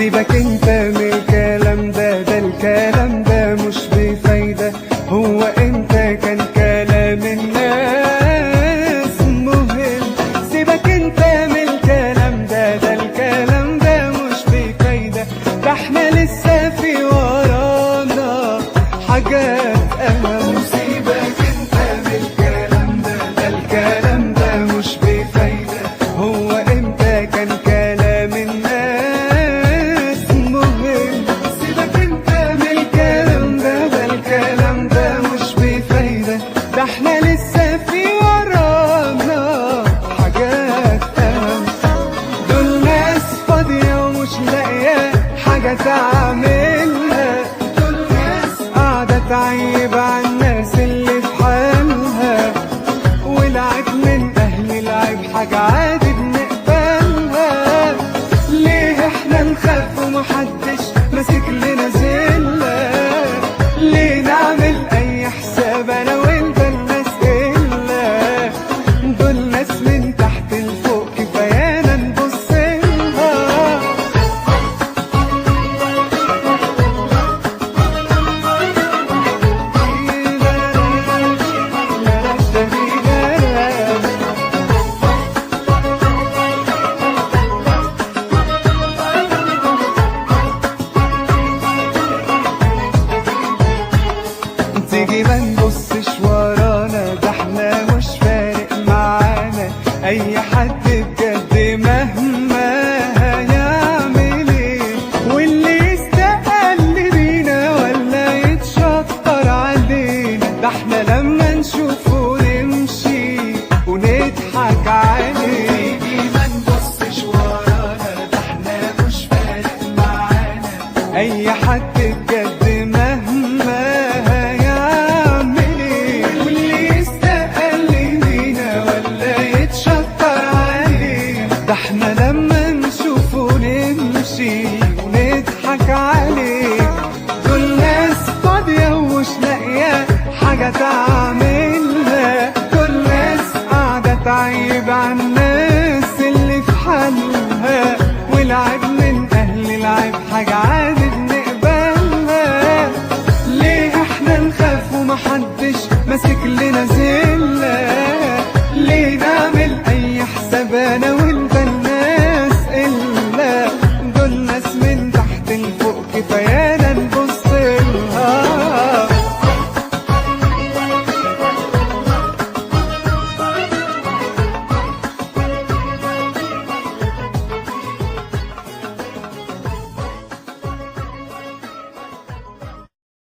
سيبك انت من الكلام ده الكلام ده مش بفايدة. هو انت كان كلام الناس مهم؟ سيبك انت من الكلام ده الكلام ده مش بفايدة. ده احنا لسه في ورانا حاجات اهم. سيبك انت من الكلام ده الكلام ده مش بفايدة. هو انت كان كلام الناس مهم؟ سيبك انت من الكلام ده الكلام ده مش بفايدة. ده احنا لسه في ورانا حاجات اهم. دول ناس فاضية ومش لاقية حاجة تعملها. دول ناس قاعدة تعيب على الناس اللي في حالها. والعيب من اهل العيب حاجة عادي بنقبلها. ليه احنا نخاف ومحدش ماسك لنا زلة؟ ليه نعمل اي حساب انا وانت الناس الا؟ دول ناس من تحت لفوق كفايانا نبص لها. تيجي ما نبصش ورانا، ده احنا مش فارق معانا اي حد بجد مهما هيعمل ايه. واللي يستقل بينا ولا يتشطر علينا، ده احنا لما نشوفه نمشي ونضحك عليه. تيجي ما نبصش ورانا، ده احنا مش فارق معانا اي حد بجد مهما هيعمل ايه. واللي يستقل بينا ولا يتشطر عليه، ده احنا لما نشوفه نمشي ونضحك عليه. دول ناس فاضية ومش لاقية حاجة تعملها. دول ناس قاعدة تعيب على الناس اللي في حالها. والعيب من أهل العيب حاجة عادي بنقبلها. ليه احنا نخاف ومحدش ماسك لنا زلة؟ ليه نعمل أي حساب أنا